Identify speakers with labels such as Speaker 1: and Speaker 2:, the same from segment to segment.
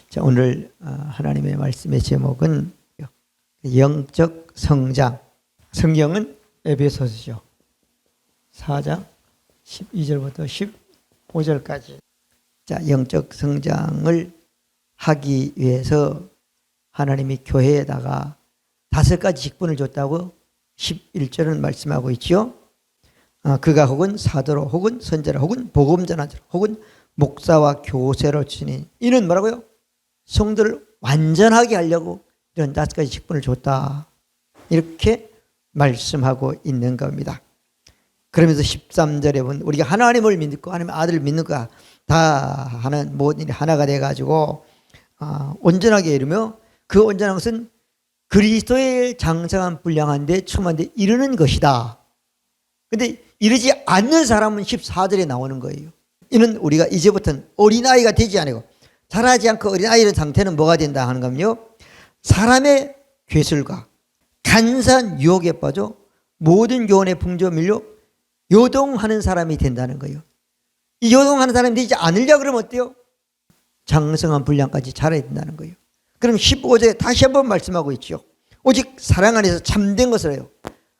Speaker 1: 자, 오늘 하나님의 말씀의 제목은 영적 성장. 성경은 에베소서죠. 4장 12절부터 15절까지. 자, 영적 성장을 하기 위해서 하나님이 교회에다가 5가지 직분을 줬다고 11절은 말씀하고 있죠. 그가 혹은 사도로 혹은 선지자로 혹은 복음 전하자로 혹은 목사와 교세로 주니, 이는 뭐라고요? 성도를 완전하게 하려고 이런 5가지 직분을 줬다, 이렇게 말씀하고 있는 겁니다. 그러면서 13절에 보면 우리가 하나님을 믿고 하나님의 아들을 믿는 거야 다 하는 모든 일이 하나가 돼가지고 온전하게 이루며, 그 온전한 것은 그리스도의 장성한 분량한데 충만데 이르는 것이다. 근데 이르지 않는 사람은 14절에 나오는 거예요. 이는 우리가 이제부터는 어린아이가 되지 않고 자라지 않고 어린아이의 상태는 뭐가 된다 하는 거면요, 사람의 괴술과 간사한 유혹에 빠져 모든 교훈의 풍조에 밀려 요동하는 사람이 된다는 거예요. 이 요동하는 사람이 되지 않으려고 그러면 어때요? 장성한 분량까지 자라야 된다는 거예요. 그럼 15절에 다시 한번 말씀하고 있죠. 오직 사랑 안에서 참된 것을 해요.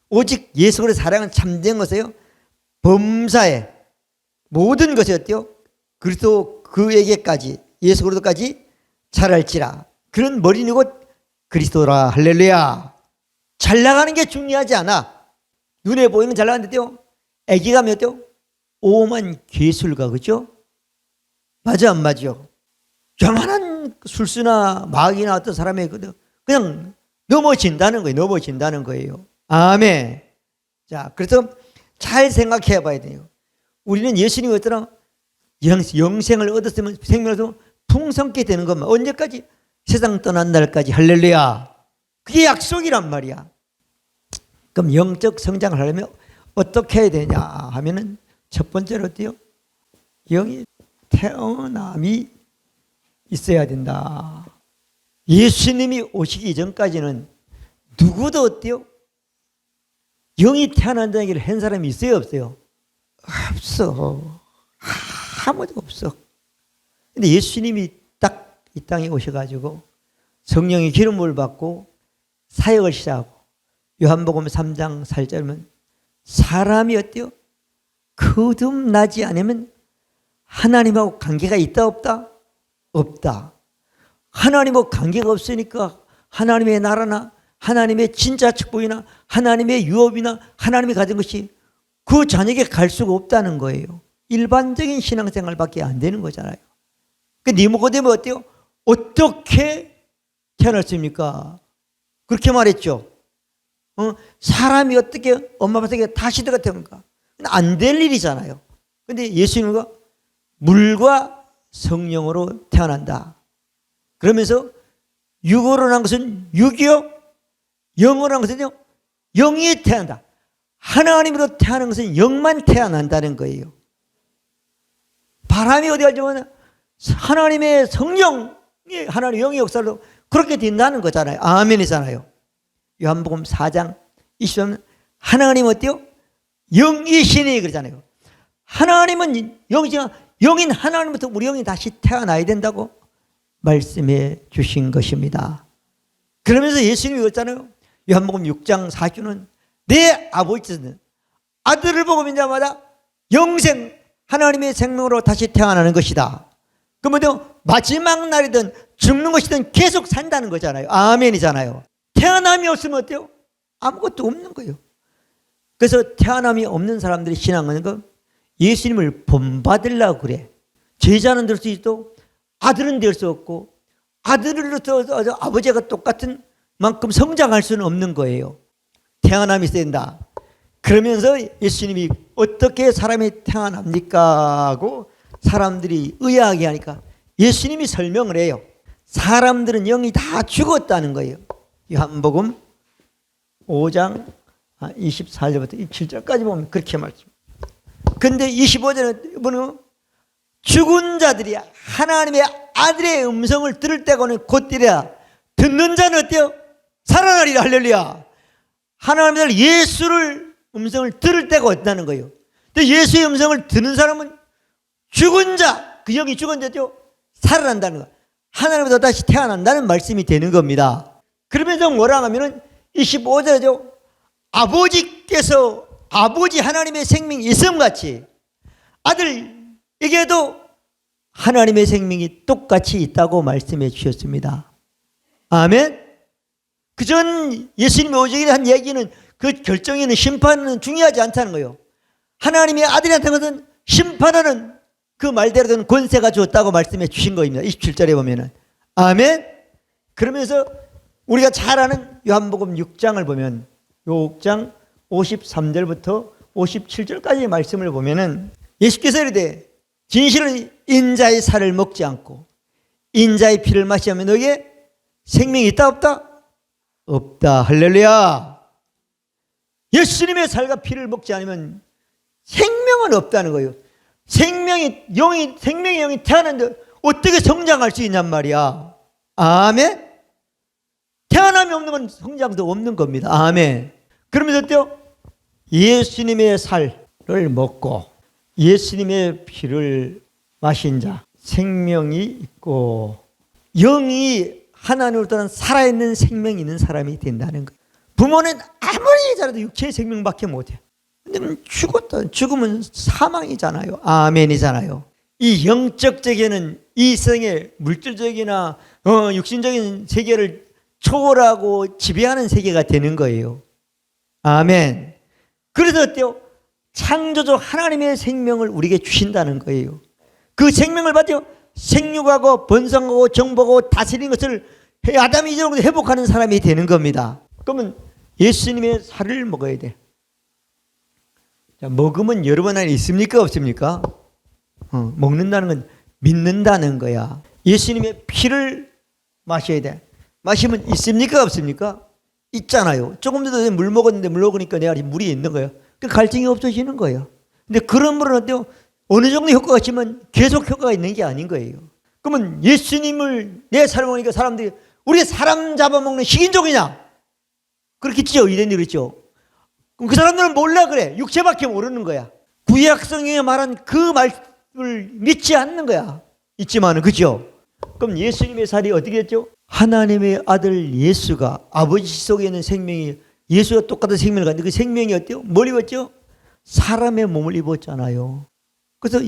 Speaker 1: 오직 예수 그리스도의 사랑은 참된 것이에요. 범사에 모든 것이 어때요? 그리스도 그에게까지, 예수 그리스도까지 자랄지라. 그런 머리는 곧 그리스도라. 할렐루야. 잘 나가는 게 중요하지 않아. 눈에 보이는 잘 나가는데요, 애기가 몇 대요? 오만 괴술가, 그죠? 맞아 안 맞죠? 요만한 술수나 마귀나 어떤 사람이 그냥 넘어진다는 거예요. 넘어진다는 거예요. 아멘. 자, 그래서 잘 생각해 봐야 돼요. 우리는 예수님이 어떠나 영생을 얻었으면, 생명을 얻으면 풍성케 되는 것만. 언제까지? 세상 떠난 날까지. 할렐루야. 그게 약속이란 말이야. 그럼 영적 성장을 하려면 어떻게 해야 되냐 하면은, 첫 번째로 어때요? 영이 태어남이 있어야 된다. 예수님이 오시기 전까지는 누구도 어때요? 영이 태어난다는 얘기를 한 사람이 있어요, 없어요? 없어. 아무도 없어. 근데 예수님이 딱 이 땅에 오셔가지고 성령의 기름을 받고 사역을 시작하고, 요한복음 3장 4절은 사람이 어때요? 거듭나지 않으면 하나님하고 관계가 있다 없다? 없다. 하나님하고 관계가 없으니까 하나님의 나라나 하나님의 진짜 축복이나 하나님의 유업이나 하나님이 가진 것이 그 자녀에게 갈 수가 없다는 거예요. 일반적인 신앙생활밖에 안 되는 거잖아요. 그 니모데모가 어때요? 어떻게 태어났습니까? 그렇게 말했죠. 사람이 어떻게 엄마 뱃속에 다시 들어갔습니까? 안 될 일이잖아요. 근데 예수님은 물과 성령으로 태어난다. 그러면서 육으로 난 것은 육이요, 영으로 난 것은요, 영이 태어난다. 하나님으로 태어난 것은 영만 태어난다는 거예요. 바람이 어디 갈지 모르나 하나님의 성령, 하나님의 영의 역사로 그렇게 된다는 거잖아요. 아멘이잖아요. 요한복음 4장 23절 하나님 어때요? 영이시니 그러잖아요. 하나님은 영이지만 영인 하나님부터 우리 영이 다시 태어나야 된다고 말씀해 주신 것입니다. 그러면서 예수님이 그랬잖아요. 요한복음 6장 40절은 내 아버지는 아들을 보고 믿는 자마다 영생, 하나님의 생명으로 다시 태어나는 것이다. 그러면 마지막 날이든 죽는 것이든 계속 산다는 거잖아요. 아멘이잖아요. 태어남이 없으면 어때요? 아무것도 없는 거예요. 그래서 태어남이 없는 사람들이 신앙하는 건 예수님을 본받으려고 그래. 제자는 될 수 있고 아들은 될 수 없고, 아들로서 아버지가 똑같은 만큼 성장할 수는 없는 거예요. 태어남이 있어야 된다. 그러면서 예수님이 어떻게 사람이 태어납니까 하고 사람들이 의아하게 하니까 예수님이 설명을 해요. 사람들은 영이 다 죽었다는 거예요. 요한복음 5장 24절부터 27절까지 보면 그렇게 말씀합니다. 근데 25절에 보면 죽은 자들이 하나님의 아들의 음성을 들을 때고는 곧이라 듣는 자는 어때요? 살아나리라. 할렐루야. 하나님의 아들 예수를 음성을 들을 때가 없다는 거예요. 근데 예수의 음성을 듣는 사람은 죽은 자, 그 영이 죽은 자죠, 살아난다는 거예요. 하나님보다 다시 태어난다는 말씀이 되는 겁니다. 그러면서 뭐라 하면은 25절이죠. 아버지께서 아버지 하나님의 생명이 있음같이 아들에게도 하나님의 생명이 똑같이 있다고 말씀해 주셨습니다. 아멘. 그전 예수님이 오시기 한 얘기는 그 결정에는 심판은 중요하지 않다는 거예요. 하나님의 아들한테 것은 심판하는 그 말대로는 권세가 주었다고 말씀해 주신 거입니다. 27절에 보면은. 아멘. 그러면서 우리가 잘 아는 요한복음 6장을 보면 6장 53절부터 57절까지의 말씀을 보면은 예수께서 이르되 진실은 인자의 살을 먹지 않고 인자의 피를 마시면 너에게 생명이 있다 없다? 없다. 할렐루야. 예수님의 살과 피를 먹지 않으면 생명은 없다는 거예요. 생명의 영이 태어났는데 어떻게 성장할 수 있냔 말이야. 아멘. 태어남이 없는 건 성장도 없는 겁니다. 아멘. 그러면서 어때요? 예수님의 살을 먹고 예수님의 피를 마신 자 생명이 있고 영이 하나님으로 떠난 살아있는 생명이 있는 사람이 된다는 거예요. 부모는 아무리 잘해도 육체의 생명밖에 못해. 근데 죽으면 사망이잖아요. 아멘이잖아요. 이 영적 세계는 이 세상의 물질적이나 육신적인 세계를 초월하고 지배하는 세계가 되는 거예요. 아멘. 그래서 어때요? 창조주 하나님의 생명을 우리에게 주신다는 거예요. 그 생명을 받죠. 생육하고 번성하고 정복하고 다스리는 것을 아담이 이전으로 회복하는 사람이 되는 겁니다. 그러면 예수님의 살을 먹어야 돼. 자, 먹으면 여러분 안에 있습니까? 없습니까? 먹는다는 건 믿는다는 거야. 예수님의 피를 마셔야 돼. 마시면 있습니까? 없습니까? 있잖아요. 조금 전에 물 먹었는데 물 먹으니까 내 안에 물이 있는 거예요. 그 갈증이 없어지는 거예요. 근데 그런 물은 어때요? 어느 정도 효과가 있지만 계속 효과가 있는 게 아닌 거예요. 그러면 예수님을 내 삶을 보니까 사람들이 우리가 사람 잡아먹는 식인종이냐? 그렇게 찢어이den이 그랬죠. 그럼 그 사람들은 몰라 그래. 육체밖에 모르는 거야. 구약 성경에 말한 그 말을 믿지 않는 거야. 있지만은 그죠? 그럼 예수님의 살이 어떻게 됐죠? 하나님의 아들 예수가 아버지 속에 있는 생명이 예수와 똑같은 생명을 갖는데 그 생명이 어때요? 뭘 입었죠? 사람의 몸을 입었잖아요. 그래서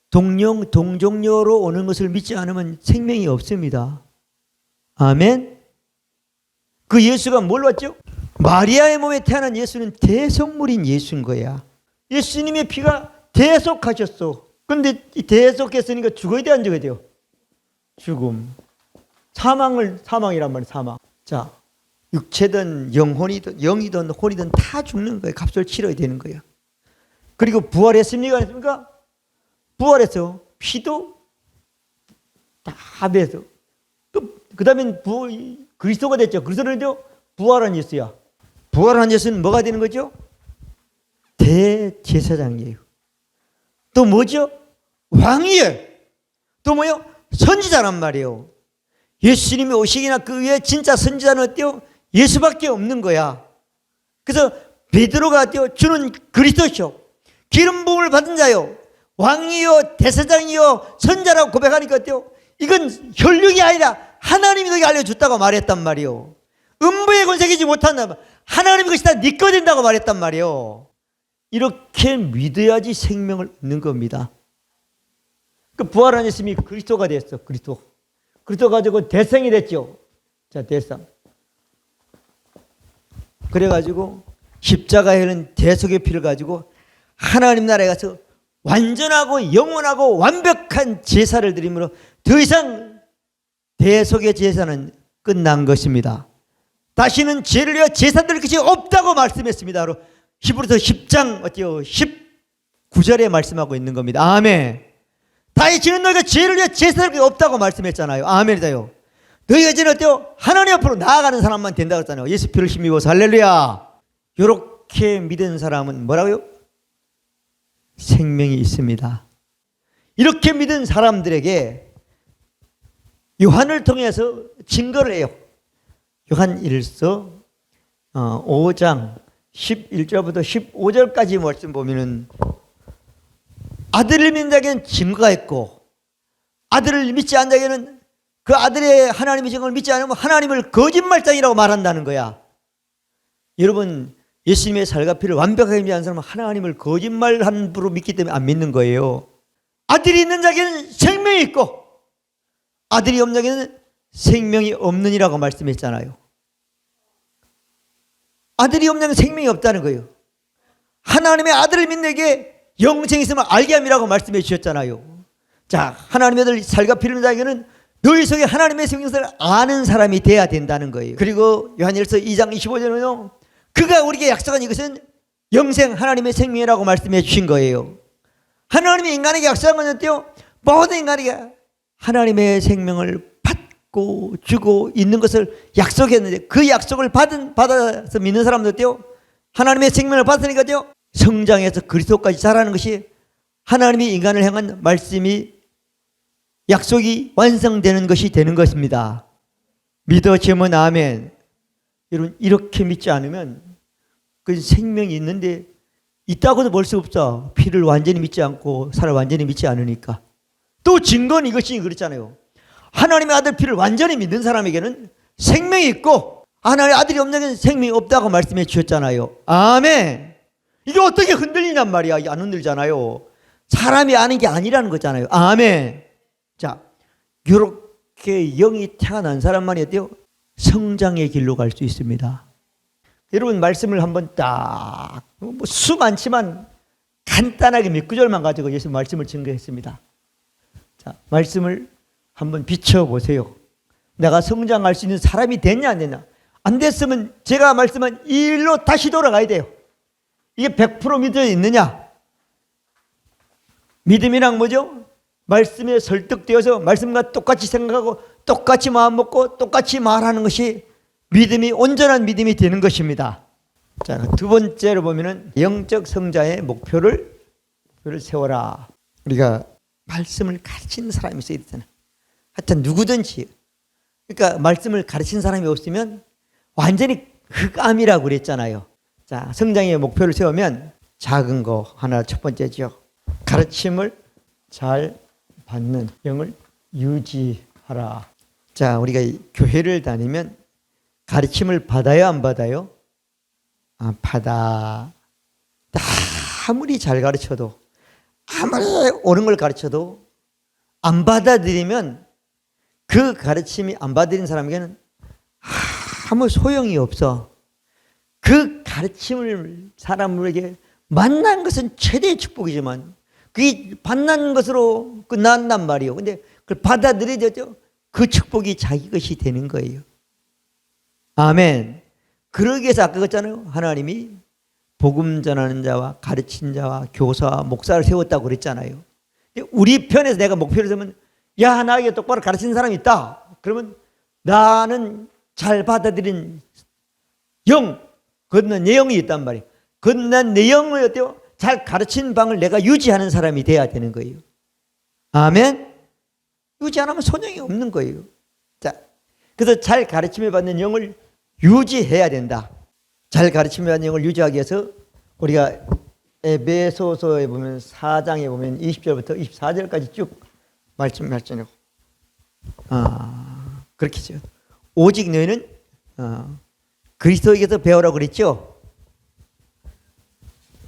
Speaker 1: 동종녀로 오는 것을 믿지 않으면 생명이 없습니다. 아멘. 그 예수가 뭘 왔죠? 마리아의 몸에 태어난 예수는 대속물인 예수인 거야. 예수님의 피가 대속하셨어. 근데 이 대속했으니까 죽어야 돼, 안 죽어야 돼요? 죽음. 사망이란 말이에요, 사망. 자, 육체든 영혼이든 영이든 혼이든 다 죽는 거예요. 값을 치러야 되는 거예요. 그리고 부활했습니까? 안 했습니까? 부활했어. 피도 다 배서. 그 다음에 그리스도가 됐죠. 그리스도는 부활한 예수야. 부활한 예수는 뭐가 되는 거죠? 대제사장이에요. 또 뭐죠? 왕이에요. 또 뭐요? 선지자란 말이에요. 예수님이 오시기나 그 위에 진짜 선지자는 어때요? 예수밖에 없는 거야. 그래서 베드로가 어때요? 주는 그리스도죠. 기름 부음을 받은 자요. 왕이요, 대제사장이요, 선자라고 고백하니까 어때요? 이건 혈육이 아니라 하나님이 너에게 알려줬다고 말했단 말이요. 음부의 권세이지 못한다. 하나님의 것이 다 네 거 된다고 말했단 말이요. 이렇게 믿어야지 생명을 얻는 겁니다. 그 부활한 예수님이 그리스도가 됐어. 그리스도 가지고 대성이 됐죠. 자, 대성. 그래가지고 십자가에는 대속의 피를 가지고 하나님 나라에 가서 완전하고 영원하고 완벽한 제사를 드림으로 더 이상 대속의 제사는 끝난 것입니다. 다시는 죄를 위하여 제사 드릴 것이 없다고 말씀했습니다. 히브리서 10장 어때요? 19절에 말씀하고 있는 겁니다. 아멘. 다시는 너희가 죄를 위하여 제사 드릴 것이 없다고 말씀했잖아요. 아멘이다요. 너희가 이제는 어때요? 하나님 앞으로 나아가는 사람만 된다고 했잖아요. 예수 피를 힘입어서 할렐루야. 이렇게 믿은 사람은 뭐라고요? 생명이 있습니다. 이렇게 믿은 사람들에게 요한을 통해서 증거를 해요. 요한 1서 5장 11절부터 15절까지 말씀 보면은 아들을 믿는 자에게는 증거가 있고 아들을 믿지 않는 자에게는 그 아들의 하나님의 정을 믿지 않으면 하나님을 거짓말장이라고 말한다는 거야. 여러분, 예수님의 살과 피를 완벽하게 믿는 사람은 하나님을 거짓말 함부로 믿기 때문에 안 믿는 거예요. 아들이 있는 자에게는 생명이 있고 아들이 없는 자에게는 생명이 없느니라고 말씀했잖아요. 아들이 없는 자에게는 생명이 없다는 거예요. 하나님의 아들을 믿는 자에게 영생이 있음을 알게 함이라고 말씀해 주셨잖아요. 자, 하나님의 아들 살과 피를 자에게는 너희 속에 하나님의 생명을 아는 사람이 돼야 된다는 거예요. 그리고 요한일서 2장 25절은요, 그가 우리에게 약속한 이것은 영생 하나님의 생명이라고 말씀해 주신 거예요. 하나님이 인간에게 약속한 건 어때요? 모든 인간에게 하나님의 생명을 받고 주고 있는 것을 약속했는데 그 약속을 받아서 믿는 사람도 어때요? 하나님의 생명을 받으니까 어때요? 성장해서 그리스도까지 자라는 것이 하나님이 인간을 향한 말씀이 약속이 완성되는 것이 되는 것입니다. 믿어지면 아멘. 여러분, 이렇게 믿지 않으면 그 생명이 있는데 있다고도 볼 수 없어. 피를 완전히 믿지 않고 살을 완전히 믿지 않으니까. 또 증거는 이것이 그렇잖아요. 하나님의 아들 피를 완전히 믿는 사람에게는 생명이 있고 하나님의 아들이 없는 데는 생명이 없다고 말씀해 주셨잖아요. 아멘. 이게 어떻게 흔들리냔 말이야. 안 흔들잖아요. 사람이 아는 게 아니라는 거잖아요. 아멘. 자, 이렇게 영이 태어난 사람만이 어때요? 성장의 길로 갈 수 있습니다. 여러분, 말씀을 한번 딱, 수 많지만 간단하게 몇 구절만 가지고 예수 말씀을 증거했습니다. 자, 말씀을 한번 비춰보세요. 내가 성장할 수 있는 사람이 됐냐 안 됐냐? 안 됐으면 제가 말씀한 이 일로 다시 돌아가야 돼요. 이게 100% 믿어 있느냐? 믿음이란 뭐죠? 말씀에 설득되어서 말씀과 똑같이 생각하고 똑같이 마음 먹고 똑같이 말하는 것이 믿음이 온전한 믿음이 되는 것입니다. 자, 두 번째로 보면은 영적 성장의 목표를 세워라. 우리가 말씀을 가르치는 사람이 있어야 되잖아요. 하여튼 누구든지. 그러니까 말씀을 가르치는 사람이 없으면 완전히 흑암이라고 그랬잖아요. 자, 성장의 목표를 세우면 작은 거 하나 첫 번째죠. 가르침을 잘 받는 영을 유지하라. 자, 우리가 교회를 다니면 가르침을 받아요, 안 받아요? 아, 받아. 아무리 잘 가르쳐도, 아무리 옳은 걸 가르쳐도 안 받아들이면 그 가르침이 안 받아들인 사람에게는 아무 소용이 없어. 그 가르침을 사람에게 만난 것은 최대의 축복이지만 그게 받는 것으로 끝난단 말이에요. 근데 그걸 받아들여야죠. 그 축복이 자기 것이 되는 거예요. 아멘. 그러기 위해서 아까 그랬잖아요. 하나님이 복음 전하는 자와 가르친 자와 교사와 목사를 세웠다고 그랬잖아요. 우리 편에서 내가 목표를 세우면, 야, 나에게 똑바로 가르치는 사람이 있다. 그러면 나는 잘 받아들인 영, 건넌 내용이 있단 말이에요. 건넌 내용을 어때요? 잘 가르치는 방을 내가 유지하는 사람이 돼야 되는 거예요. 아멘. 유지 안 하면 소용이 없는 거예요. 자, 그래서 잘 가르침을 받는 영을 유지해야 된다. 잘 가르침을 받는 영을 유지하기 위해서 우리가 에베소서에 보면 4장에 보면 20절부터 24절까지 쭉 말씀하잖아요. 그렇게죠. 오직 너희는 그리스도에게서 배우라고 그랬죠.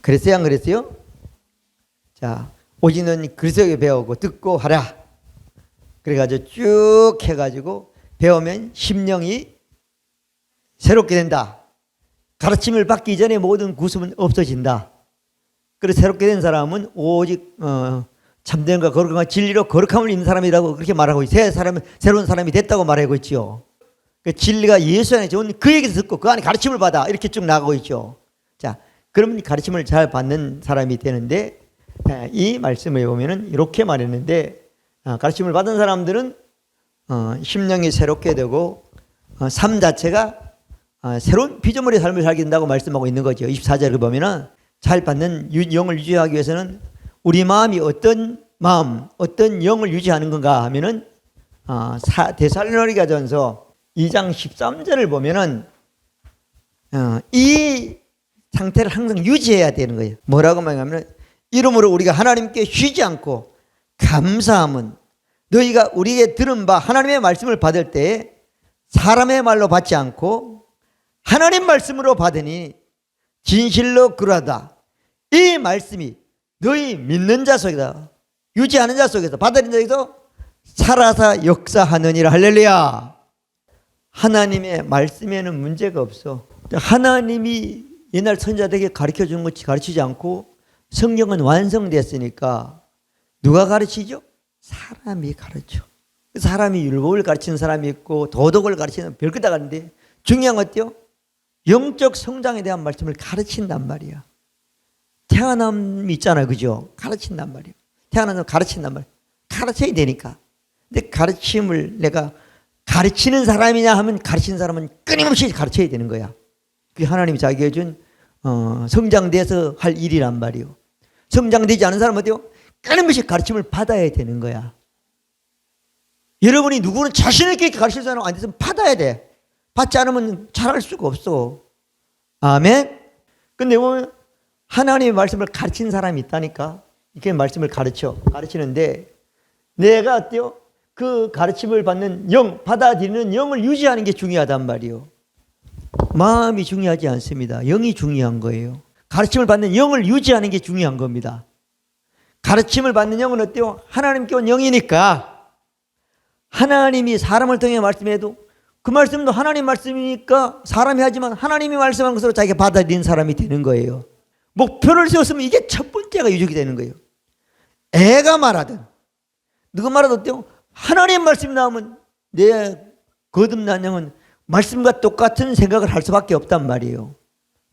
Speaker 1: 그랬어요, 안 그랬어요? 자, 오직 너는 그리스도에게 배우고 듣고 하라. 그래가지고 쭉 해가지고 배우면 심령이 새롭게 된다. 가르침을 받기 전에 모든 구습은 없어진다. 그래서 새롭게 된 사람은 오직 참됨과 거룩함과 진리로 거룩함을 입는 사람이라고 그렇게 말하고 있어요. 새로운 사람이 됐다고 말하고 있죠. 그 진리가 예수 안에 좋은 그 얘기를 듣고 그 안에 가르침을 받아 이렇게 쭉 나가고 있죠. 자, 그러면 가르침을 잘 받는 사람이 되는데, 이 말씀을 보면은 이렇게 말했는데, 가르침을 받은 사람들은 심령이 새롭게 되고 삶 자체가 새로운 피조물의 삶을 살게 된다고 말씀하고 있는 거죠. 24절을 보면은 잘 받는 영을 유지하기 위해서는 우리 마음이 어떤 마음, 어떤 영을 유지하는 건가 하면은 데살로니가전서 2장 13절을 보면은 이 상태를 항상 유지해야 되는 거예요. 뭐라고 말하면 이러므로 우리가 하나님께 쉬지 않고 감사함은 너희가 우리에게 들은 바 하나님의 말씀을 받을 때 사람의 말로 받지 않고 하나님 말씀으로 받으니 진실로 그러하다. 이 말씀이 너희 믿는 자 속에서, 유지하는 자 속에서, 받아들이는 자에서 살아서 역사하느니라. 할렐루야. 하나님의 말씀에는 문제가 없어. 하나님이 옛날 선자들에게 가르쳐 주는 것이 가르치지 않고 성경은 완성됐으니까 누가 가르치죠? 사람이 가르쳐. 사람이 율법을 가르치는 사람이 있고 도덕을 가르치는 별것 다 가는데 중요한 건 어때요? 영적 성장에 대한 말씀을 가르친단 말이야. 태어남이 있잖아요. 그죠? 가르친단 말이야. 태어나서 가르친단 말이야. 가르쳐야 되니까. 근데 가르침을 내가 가르치는 사람이냐 하면 가르치는 사람은 끊임없이 가르쳐야 되는 거야. 그게 하나님이 자기가 준 성장돼서 할 일이란 말이요. 성장되지 않은 사람은 어때요? 끊임없이 가르침을 받아야 되는 거야. 여러분이 누구는 자신 있게 가르칠 사람 안 돼서 받아야 돼. 받지 않으면 잘할 수가 없어. 아멘. 근데 보면 하나님의 말씀을 가르치는 사람이 있다니까. 이렇게 말씀을 가르치는데 내가 어때요? 그 가르침을 받는 영, 받아들이는 영을 유지하는 게 중요하단 말이에요. 마음이 중요하지 않습니다. 영이 중요한 거예요. 가르침을 받는 영을 유지하는 게 중요한 겁니다. 가르침을 받는 영은 어때요? 하나님께 온 영이니까 하나님이 사람을 통해 말씀해도 그 말씀도 하나님 말씀이니까 사람이 하지만 하나님이 말씀한 것으로 자기가 받아들이는 사람이 되는 거예요. 목표를 세웠으면 이게 첫 번째가 유족이 되는 거예요. 애가 말하든 누가 말하든 어때요? 하나님 말씀이 나오면 내 거듭난 영은 말씀과 똑같은 생각을 할 수밖에 없단 말이에요.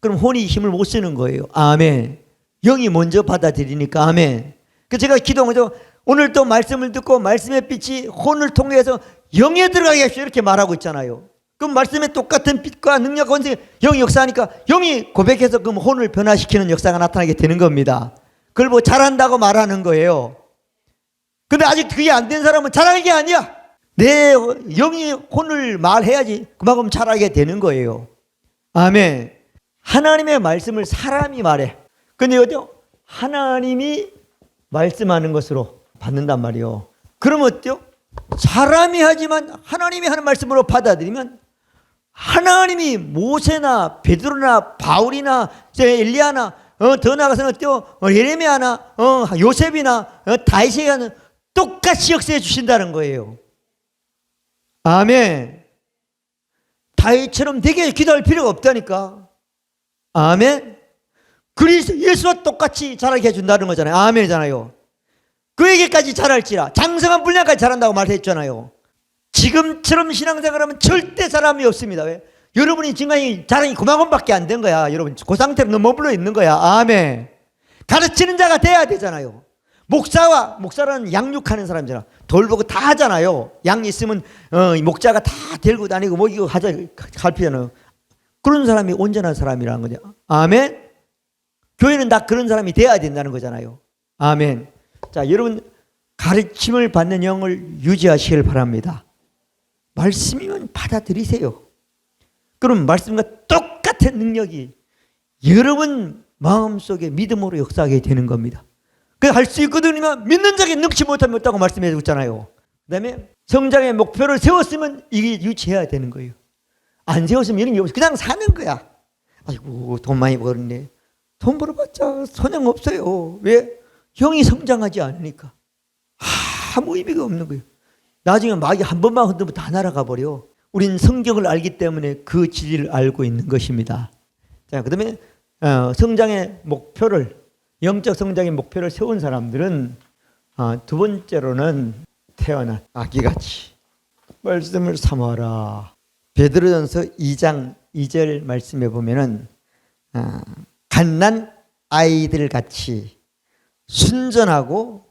Speaker 1: 그럼 혼이 힘을 못 쓰는 거예요. 아멘. 영이 먼저 받아들이니까 아멘. 그래서 제가 기도한 거죠. 오늘 또 말씀을 듣고 말씀의 빛이 혼을 통해서 영에 들어가게 하십시오. 이렇게 말하고 있잖아요. 그럼 말씀의 똑같은 빛과 능력 권세 영이 역사하니까 영이 고백해서 그럼 혼을 변화시키는 역사가 나타나게 되는 겁니다. 그걸 뭐 잘한다고 말하는 거예요. 근데 아직 그게 안 된 사람은 잘하는 게 아니야. 내 영이 혼을 말해야지 그만큼 잘하게 되는 거예요. 아멘. 하나님의 말씀을 사람이 말해. 근데 어때요? 하나님이 말씀하는 것으로 받는단 말이에요. 그러면 어때요? 사람이 하지만 하나님이 하는 말씀으로 받아들이면 하나님이 모세나 베드로나 바울이나 엘리야나 더 나아가서는 어때요? 예레미야나 요셉이나 다윗에게 하는 똑같이 역사해 주신다는 거예요. 아멘. 다윗처럼 되게 기도할 필요가 없다니까. 아멘. 그리스도 예수와 똑같이 자라게 해준다는 거잖아요. 아멘이잖아요. 그에게까지 잘할지라 장성한 분량까지 잘한다고 말했잖아요. 지금처럼 신앙생활하면 절대 사람이 없습니다. 왜? 여러분이 지금 자랑이 그만큼밖에 안 된 거야. 여러분 그 상태로 머물러 있는 거야. 아멘. 가르치는 자가 돼야 되잖아요. 목사라는 양육하는 사람이잖아. 돌보고 다 하잖아요. 양 있으면 목자가 다 데리고 다니고 뭐 이거 하자 갈피잖아요. 그런 사람이 온전한 사람이라는 거죠. 아멘. 교회는 다 그런 사람이 돼야 된다는 거잖아요. 아멘. 자, 여러분 가르침을 받는 영을 유지하시길 바랍니다. 말씀이면 받아들이세요. 그럼 말씀과 똑같은 능력이 여러분 마음속에 믿음으로 역사하게 되는 겁니다. 그 할 수 있거든요. 믿는 자에게 능치 못하면 없다고 말씀해 주잖아요. 그 다음에 성장의 목표를 세웠으면 이게 유지해야 되는 거예요. 안 세웠으면 이런 게 없어. 그냥 사는 거야. 아이고 돈 많이 벌었네. 돈 벌어봤자 소용없어요. 왜? 영이 성장하지 않으니까. 아무 의미가 없는 거예요. 나중에 마귀 한 번만 흔들면 다 날아가 버려. 우린 성경을 알기 때문에 그 진리를 알고 있는 것입니다. 자, 그 다음에 성장의 목표를, 영적 성장의 목표를 세운 사람들은 두 번째로는 태어난 아기같이 말씀을 삼아라. 베드로전서 2장 2절 말씀에 보면은 갓난 아이들 같이 순전하고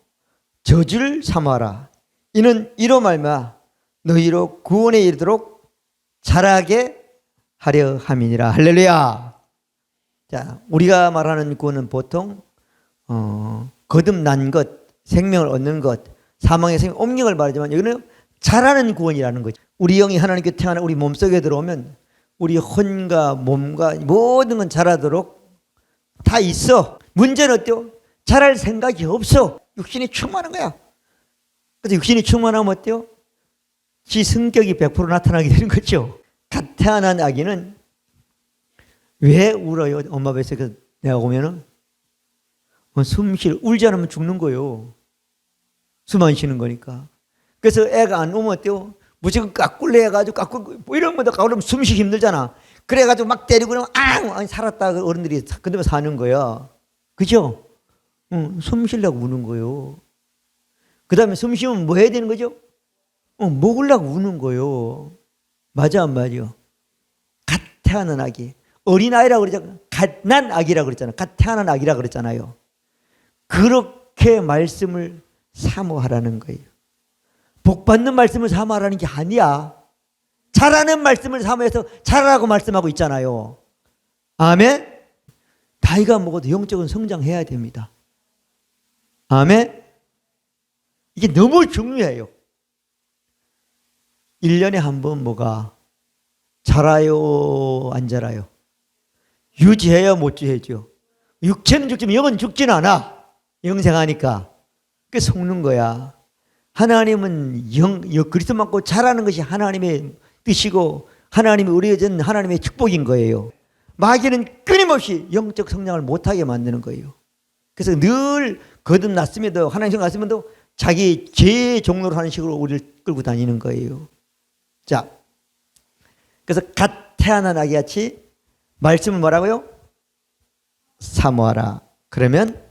Speaker 1: 저주를 삼아라. 이는 이로 말미암아 너희로 구원에 이르도록 자라게 하려 함이니라. 할렐루야. 자, 우리가 말하는 구원은 보통 거듭난 것, 생명을 얻는 것, 사망의 생명 옮김을 말하지만 여기는 자라는 구원이라는 거죠. 우리 영이 하나님께 태어나 우리 몸속에 들어오면 우리 혼과 몸과 모든 건 자라도록 다 있어. 문제는 어때요? 자랄 생각이 없어. 육신이 충만한 거야. 그래서 육신이 충만하면 어때요? 지 성격이 100% 나타나게 되는 거죠. 갓 태어난 아기는 왜 울어요? 엄마 뱃속에서 내가 오면은 울지 않으면 죽는 거예요. 숨 안 쉬는 거니까. 그래서 애가 안 오면 어때요? 무조건 까꿀래 해가지고 뭐 이런 거다 까꿀면 숨쉬기 힘들잖아. 그래가지고 막 때리고 그러면 아니 살았다 어른들이 근데 사는 거야. 그죠? 숨 쉬려고 우는 거예요. 그 다음에 숨 쉬면 뭐 해야 되는 거죠? 먹으려고 우는 거예요. 맞아 안 맞아? 갓 태어난 아기. 어린아이라고 그러잖아요. 갓 난 아기라고 그랬잖아요. 갓 태어난 아기라고 그랬잖아요. 그렇게 말씀을 사모하라는 거예요. 복 받는 말씀을 사모하라는 게 아니야. 잘하는 말씀을 사모해서 잘하라고 말씀하고 있잖아요. 아멘? 나이가 먹어도 영적인 성장해야 됩니다. 아멘? 이게 너무 중요해요. 1년에 한 번 뭐가 자라요 안 자라요? 유지해요 못 유지해죠? 육체는 죽지만 영은 죽지는 않아. 영생하니까. 그게 속는 거야. 하나님은 그리스도 믿고 자라는 것이 하나님의 뜻이고 하나님이 우리에게 준 하나님의 축복인 거예요. 마귀는 끊임없이 영적 성장을 못하게 만드는 거예요. 그래서 늘 거듭났음에도 하나님 생각했음에도 자기 죄의 종로를 하는 식으로 우리를 끌고 다니는 거예요. 자, 그래서 갓 태어난 아기같이 말씀을 뭐라고요? 사모하라. 그러면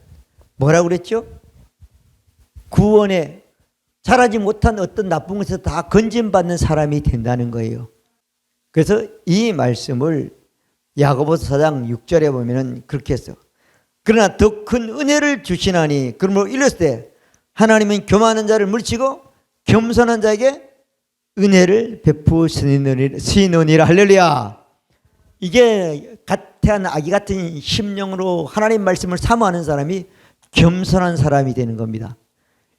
Speaker 1: 뭐라고 그랬죠? 구원에 자라지 못한 어떤 나쁜 것에서 다 건진받는 사람이 된다는 거예요. 그래서 이 말씀을 야고보서 4장 6절에 보면은 그렇게 했어요. 그러나 더 큰 은혜를 주시나니 그러므로 이랬을 때 하나님은 교만한 자를 물리치고 겸손한 자에게 은혜를 베푸시느니라. 할렐루야. 이게 갓 태어난 아기 같은 심령으로 하나님 말씀을 사모하는 사람이 겸손한 사람이 되는 겁니다.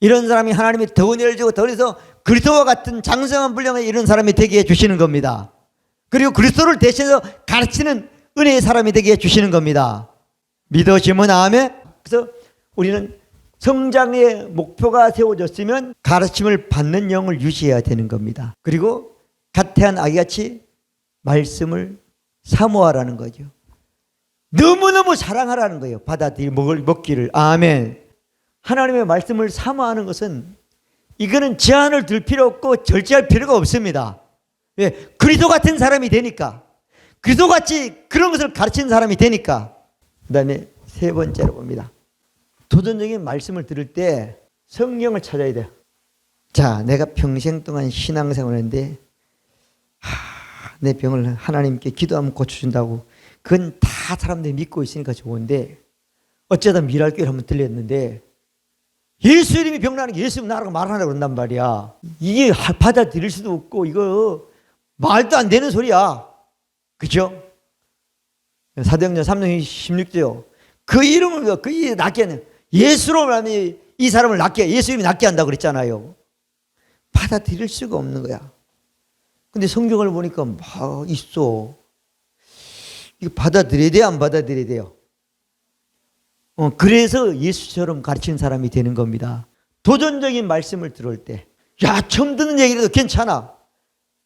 Speaker 1: 이런 사람이 하나님이 더 은혜를 주고 더 해서 그리스도와 같은 장성한 분량을 이런 사람이 되게 해주시는 겁니다. 그리고 그리스도를 대신해서 가르치는 은혜의 사람이 되게 해주시는 겁니다. 믿으시면 아멘. 그래서 우리는 성장의 목표가 세워졌으면 가르침을 받는 영을 유지해야 되는 겁니다. 그리고 갓 태어난 아기같이 말씀을 사모하라는 거죠. 너무너무 사랑하라는 거예요. 먹기를. 아멘. 하나님의 말씀을 사모하는 것은 이거는 제한을 둘 필요 없고 절제할 필요가 없습니다. 왜? 그리스도 같은 사람이 되니까. 그리스도 같이 그런 것을 가르치는 사람이 되니까. 그 다음에 세 번째로 봅니다. 도전적인 말씀을 들을 때 성경을 찾아야 돼요. 자, 내가 평생 동안 신앙생활을 했는데 내 병을 하나님께 기도하면 고쳐준다고 그건 다 사람들이 믿고 있으니까 좋은데 어쩌다 미랄교회를 한번 들렸는데 예수 이름이 병나는 게 예수 나라고 말하라고 그런단 말이야. 이게 받아들일 수도 없고 이거 말도 안 되는 소리야. 그죠? 사도행전 3장 16절 그 이름을 그 낫게 하는 예수로 말하면 이 사람을 낫게 예수 이름이 낫게 한다고 그랬잖아요. 받아들일 수가 없는 거야. 근데 성경을 보니까 있어. 이거 받아들여야 돼요? 안 받아들여야 돼요? 그래서 예수처럼 가르치는 사람이 되는 겁니다. 도전적인 말씀을 들을 때, 야, 처음 듣는 얘기라도 괜찮아.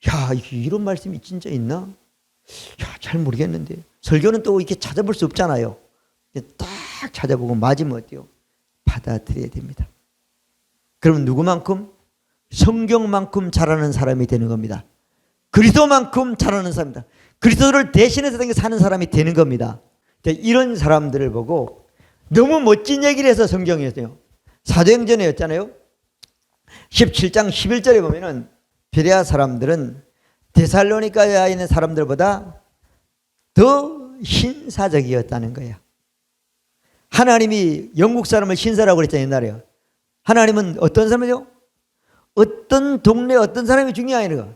Speaker 1: 야, 이런 말씀이 진짜 있나? 야, 잘 모르겠는데. 설교는 또 이렇게 찾아볼 수 없잖아요. 딱 찾아보고 맞으면 어때요? 받아들여야 됩니다. 그러면 누구만큼? 성경만큼 잘하는 사람이 되는 겁니다. 그리스도만큼 잘하는 사람이다. 그리스도를 대신해서 사는 사람이 되는 겁니다. 이런 사람들을 보고 너무 멋진 얘기를 해서 성경이었어요. 사도행전에였잖아요. 17장 11절에 보면은 베레아 사람들은 데살로니가에 있는 사람들보다 더 신사적이었다는 거예요. 하나님이 영국 사람을 신사라고 그랬잖아요. 옛날에요. 하나님은 어떤 사람이죠? 어떤 동네 어떤 사람이 중요한 게 아니라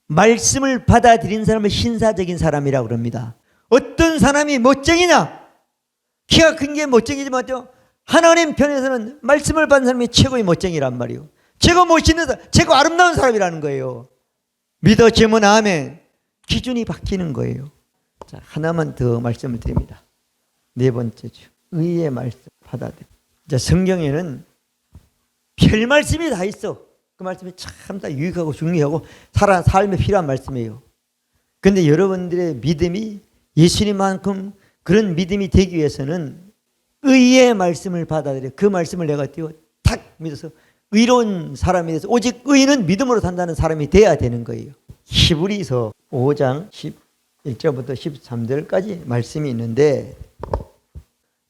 Speaker 1: 말씀을 받아들인 사람을 신사적인 사람이라고 그럽니다. 어떤 사람이 멋쟁이냐? 키가 큰 게 멋쟁이지만 하나님 편에서는 말씀을 받은 사람이 최고의 멋쟁이란 말이에요. 최고 멋있는 사람, 최고 아름다운 사람이라는 거예요. 믿어지면 아멘. 기준이 바뀌는 거예요. 자, 하나만 더 말씀을 드립니다. 네 번째죠. 의의 말씀 받아들여. 자, 성경에는 별 말씀이 다 있어. 그 말씀이 참 다 유익하고 중요하고 삶에 필요한 말씀이에요. 그런데 여러분들의 믿음이 예수님만큼 그런 믿음이 되기 위해서는 의의 말씀을 받아들여 그 말씀을 내가 탁 믿어서 의로운 사람이 돼서 오직 의는 믿음으로 산다는 사람이 돼야 되는 거예요. 히브리서 5장 11절부터 13절까지 말씀이 있는데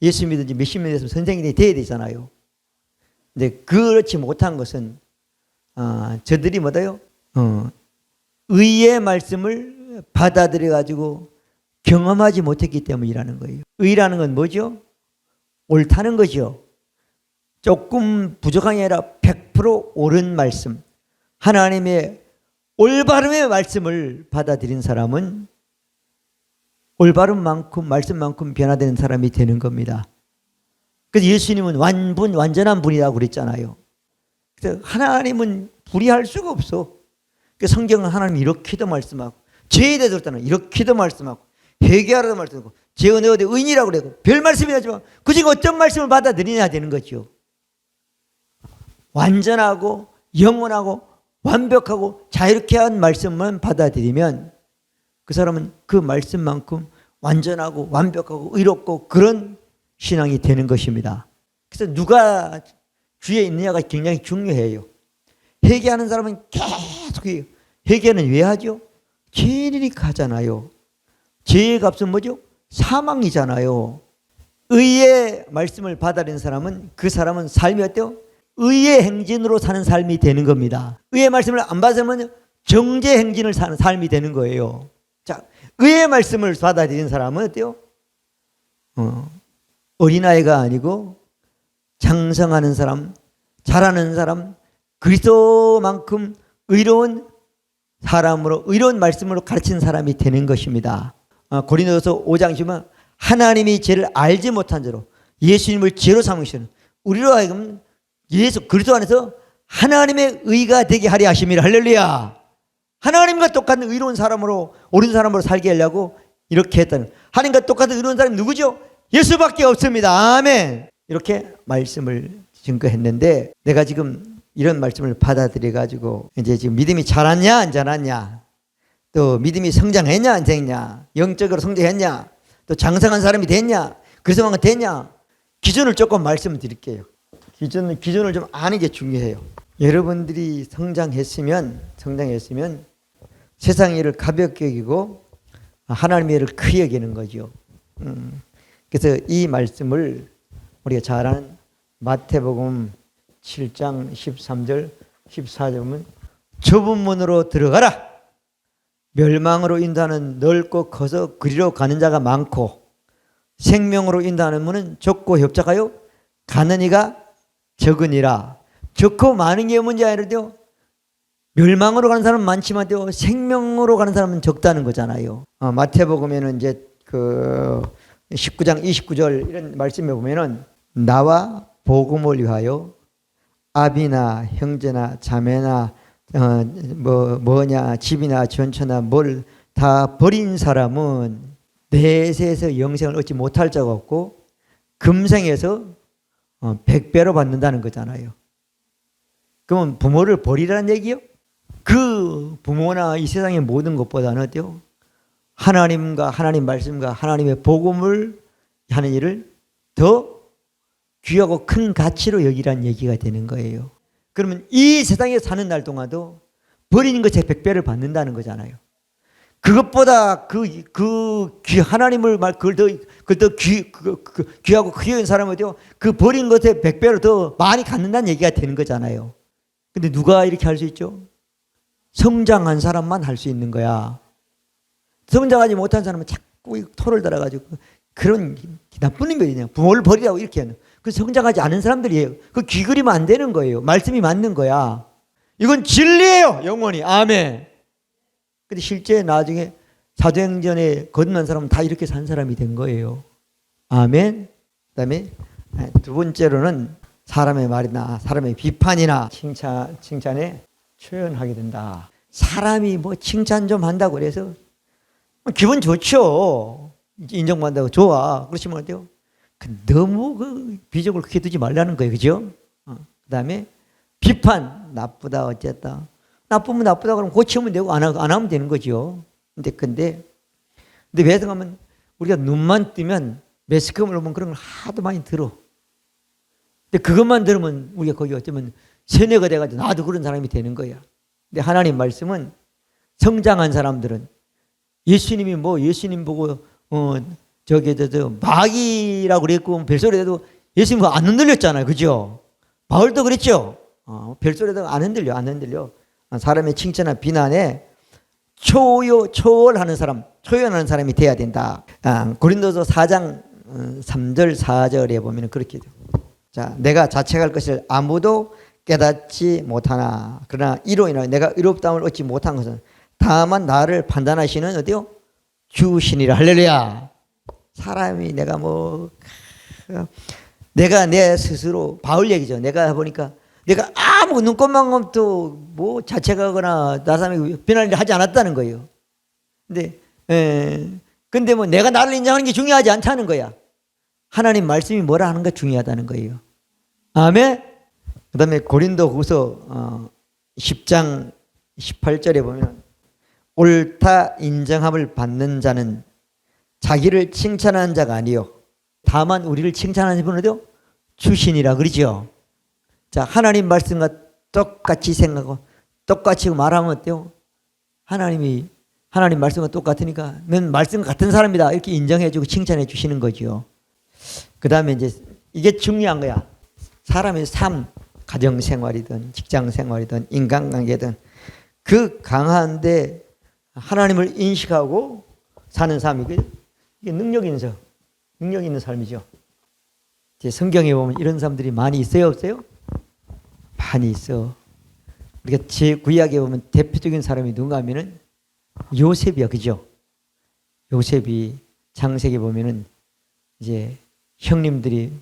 Speaker 1: 예수 믿은 지 몇십 년 됐으면 선생님이 돼야 되잖아요. 근데 그렇지 못한 것은 저들이 뭐다요? 의의 말씀을 받아들여 가지고 경험하지 못했기 때문이라는 거예요. 의라는 건 뭐죠? 옳다는 거죠. 조금 부족한 게 아니라 100% 옳은 말씀, 하나님의 올바름의 말씀을 받아들인 사람은 올바른 만큼 말씀만큼 변화되는 사람이 되는 겁니다. 그래서 예수님은 완전한 분이라고 그랬잖아요. 그래서 하나님은 불의할 수가 없어. 그래서 성경은 하나님이 이렇게도 말씀하고 죄에 대해서 그렇다는 이렇게도 말씀하고 회개하라도 말씀하고 죄의 내어대 의인이라고 그래도 별 말씀이 하지만 그중에 어떤 말씀을 받아들이냐 되는 거죠. 완전하고 영원하고 완벽하고 자유롭게 한 말씀만 받아들이면 그 사람은 그 말씀만큼 완전하고 완벽하고 의롭고 그런 신앙이 되는 것입니다. 그래서 누가 주에 있느냐가 굉장히 중요해요. 회개하는 사람은 계속 해요. 회개는 왜 하죠? 죄인이니까 하잖아요. 죄의 값은 뭐죠? 사망이잖아요. 의의 말씀을 받아들인 사람은 그 사람은 삶이 어때요? 의의 행진으로 사는 삶이 되는 겁니다. 의의 말씀을 안 받으면 정죄 행진을 사는 삶이 되는 거예요. 자, 의의 말씀을 받아들인 사람은 어때요? 어린아이가 아니고 장성하는 사람, 잘하는 사람, 그리스도만큼 의로운 사람으로 의로운 말씀으로 가르치는 사람이 되는 것입니다. 고린도서 5장 보면 하나님이 죄를 알지 못한 자로 예수님을 죄로 삼으시는 우리로 하여금 예수 그리스도 안에서 하나님의 의가 되게 하려 하심이라. 할렐루야. 하나님과 똑같은 의로운 사람으로 옳은 사람으로 살게 하려고 이렇게 했다는. 하나님과 똑같은 의로운 사람이 누구죠? 예수밖에 없습니다. 아멘. 이렇게 말씀을 증거했는데 내가 지금 이런 말씀을 받아들여 가지고 이제 지금 믿음이 자랐냐 안 자랐냐, 또 믿음이 성장했냐 안 됐냐, 영적으로 성장했냐, 또 장성한 사람이 됐냐, 그리스도만큼 됐냐, 기준을 조금 말씀드릴게요. 기준을 좀 아는 게 중요해요. 여러분들이 성장했으면 세상 일을 가볍게 여기고 하나님의 일을 크게 여기는 거죠. 그래서 이 말씀을 우리가 잘 아는 마태복음 7장 13절 14절 보면 좁은 문으로 들어가라. 멸망으로 인도하는 넓고 커서 그리로 가는 자가 많고 생명으로 인도하는 문은 좁고 협착하여 가는 이가 적으니라. 적고 많은 게 문제 아니라요. 멸망으로 가는 사람은 많지만 생명으로 가는 사람은 적다는 거잖아요. 마태복음에는 이제 그 19장 29절 이런 말씀에 보면은 나와 복음을 위하여 아비나 형제나 자매나 뭐냐 집이나 전처나 뭘 다 버린 사람은 내세에서 영생을 얻지 못할 자가 없고 금생에서 100배로 받는다는 거잖아요. 그러면 부모를 버리라는 얘기요? 그 부모나 이 세상의 모든 것보다는 어때요? 하나님과 하나님 말씀과 하나님의 복음을 하는 일을 더 귀하고 큰 가치로 여기라는 얘기가 되는 거예요. 그러면 이 세상에 사는 날 동안도 버리는 것에 100배를 받는다는 거잖아요. 그것보다 하나님을 그걸 더 귀하고 크게 여긴 사람은 어때요? 그 버린 것에 100배로 더 많이 갖는다는 얘기가 되는 거잖아요. 근데 누가 이렇게 할 수 있죠? 성장한 사람만 할 수 있는 거야. 성장하지 못한 사람은 자꾸 토를 달아가지고 그런 나쁜 인물이냐. 부모를 버리라고 이렇게 하는. 그 성장하지 않은 사람들이에요. 그 귀그리면 안 되는 거예요. 말씀이 맞는 거야. 이건 진리예요. 영원히. 아멘. 근데 실제 나중에 사도행전에 거듭난 사람은 다 이렇게 산 사람이 된 거예요. 아멘. 그 다음에 두 번째로는 사람의 말이나 사람의 비판이나 칭찬에 초연하게 된다. 사람이 뭐 칭찬 좀 한다고 그래서 기분 좋죠. 인정받는다고 좋아. 그렇지만 어때요? 너무 그 비적을 크게 두지 말라는 거예요. 그죠? 그 다음에 비판, 나쁘다 어쨌다. 나쁘면 나쁘다 그러면 고치면 되고 안 하면 되는 거죠. 근데 외성하면 우리가 눈만 뜨면 매스컴을 보면 그런 걸 하도 많이 들어. 근데 그것만 들으면 우리가 거기 어쩌면 세뇌가 돼가지고 나도 그런 사람이 되는 거야. 근데 하나님 말씀은 성장한 사람들은 예수님이 예수님 보고 마귀라고 그랬고 별소리에도 예수님 안 흔들렸잖아요. 그죠? 바울도 그랬죠. 별소리에도 안 흔들려. 사람의 칭찬이나 비난에 초월하는 사람이 돼야 된다. 고린도서 4장 3절 4절에 보면 그렇게 돼요. 자, 내가 자책할 것을 아무도 깨닫지 못하나 그러나 이로 인하여 내가 의롭다함을 얻지 못한 것은 다만 나를 판단하시는 어디요? 주신이라. 할렐루야. 사람이 내가 내 스스로 바울 얘기죠. 내가 보니까 내가 아무 눈꽃만큼도 자책하거나 나 사람이 비난을 하지 않았다는 거예요. 근데 내가 나를 인정하는 게 중요하지 않다는 거야. 하나님 말씀이 뭐라 하는 게 중요하다는 거예요. 아멘. 그 다음에 고린도후서 10장 18절에 보면 옳다 인정함을 받는 자는 자기를 칭찬하는 자가 아니요 다만 우리를 칭찬하는 분은 어디요? 주신이라 그러죠. 자, 하나님 말씀과 똑같이 생각하고 똑같이 말하면 어때요? 하나님 말씀과 똑같으니까 넌 말씀과 같은 사람이다 이렇게 인정해주고 칭찬해 주시는 거죠. 그 다음에 이제 이게 중요한 거야. 사람의 삶, 가정생활이든 직장생활이든 인간관계든 그 강한데 하나님을 인식하고 사는 삶이 이게 능력 있는 삶이죠. 제 성경에 보면 이런 사람들이 많이 있어요, 없어요? 많이 있어. 우리가 제 구약에 보면 대표적인 사람이 누군가 하면은 요셉이야, 그죠? 요셉이 창세기 보면은 이제 형님들이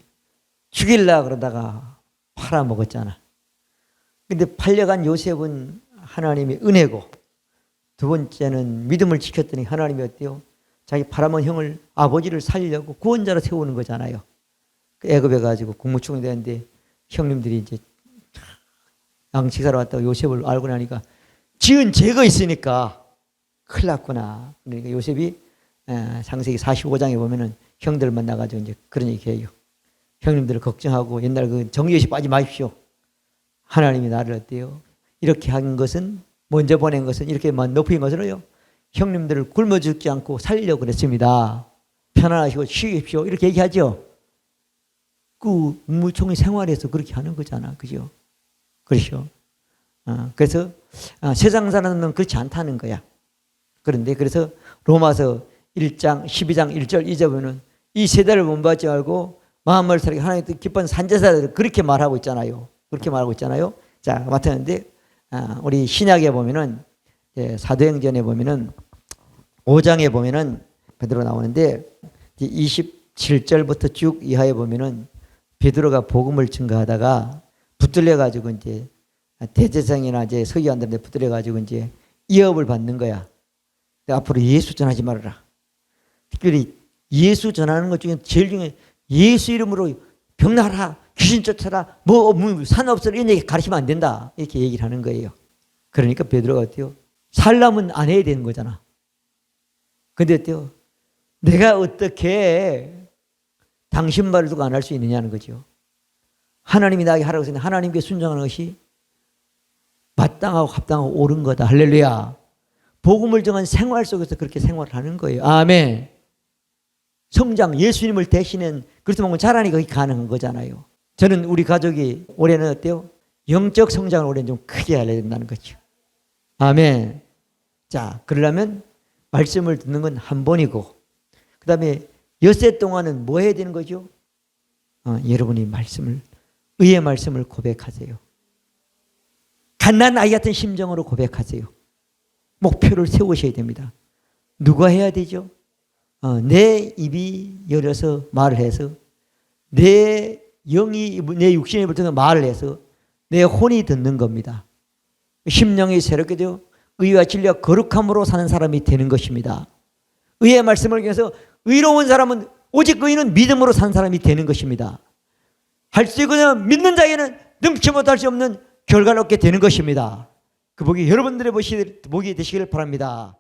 Speaker 1: 죽일라 그러다가 팔아먹었잖아. 근데 팔려간 요셉은 하나님의 은혜고 두 번째는 믿음을 지켰더니 하나님이 어때요? 자기 팔아먹은 형을 아버지를 살리려고 구원자로 세우는 거잖아요. 애굽에 가지고 국무총리 되는데 형님들이 이제 양치사로 왔다고 요셉을 알고 나니까 지은 죄가 있으니까 큰일 났구나. 그러니까 요셉이 창세기 45장에 보면은 형들 만나가지고 이제 그런 얘기해요. 형님들을 걱정하고 옛날 그 정의의식 빠지 마십시오. 하나님이 나를 어때요? 이렇게 한 것은 먼저 보낸 것은 이렇게만 높인 것은요. 형님들을 굶어 죽지 않고 살리려고 그랬습니다. 편안하시고 쉬십시오. 이렇게 얘기하죠. 그 국무총리 생활에서 그렇게 하는 거잖아. 그죠? 그렇죠. 그래서 세상 사람은 그렇지 않다는 거야. 그런데 그래서 로마서 1장 12장 1절 2절 보면 이 세대를 본받지 말고 마음을 살게 하나님 기쁜 산제사들 그렇게 말하고 있잖아요. 그렇게 말하고 있잖아요. 자, 맡았는데 우리 신약에 보면은 사도행전에 보면은 5장에 보면은 베드로 나오는데 27절부터 쭉 이하에 보면은 베드로가 복음을 증거하다가 붙들려 가지고 이제 대제사장이나 이제 서기관들한테 붙들려 가지고 이제 이업을 받는 거야. 앞으로 예수 전하지 말아라. 특별히 예수 전하는 것 중에 제일 중요한 예수 이름으로 병나라, 귀신 쫓아라, 산업설 이런 얘기 가르치면 안 된다. 이렇게 얘기를 하는 거예요. 그러니까 베드로가 어때요? 살라면 안 해야 되는 거잖아. 근데 어때요? 내가 어떻게 당신 말을 두고 안 할 수 있느냐는 거죠. 하나님이 나에게 하라고 했는데 하나님께 순종하는 것이 마땅하고 합당하고 옳은 거다. 할렐루야. 복음을 정한 생활 속에서 그렇게 생활을 하는 거예요. 아멘. 성장, 예수님을 대신한 그렇게 보면 자라니까 그게 가능한 거잖아요. 저는 우리 가족이 올해는 어때요? 영적 성장을 올해는 좀 크게 해야 된다는 거죠. 아멘. 자, 그러려면 말씀을 듣는 건 한 번이고 그 다음에 엿새 동안은 뭐 해야 되는 거죠? 여러분이 의의 말씀을 고백하세요. 갓난 아이 같은 심정으로 고백하세요. 목표를 세우셔야 됩니다. 누가 해야 되죠? 내 입이 열려서 말을 해서 내 영이 내 육신이 불태서 말을 해서 내 혼이 듣는 겁니다. 심령이 새롭게 되어 의와 진리와 거룩함으로 사는 사람이 되는 것입니다. 의의 말씀을 통해서 의로운 사람은 오직 의인은 믿음으로 사는 사람이 되는 것입니다. 할 수 있거나 믿는 자에게는 능치 못할 수 없는 결과를 얻게 되는 것입니다. 그 복이 여러분들의 복이 되시길 바랍니다.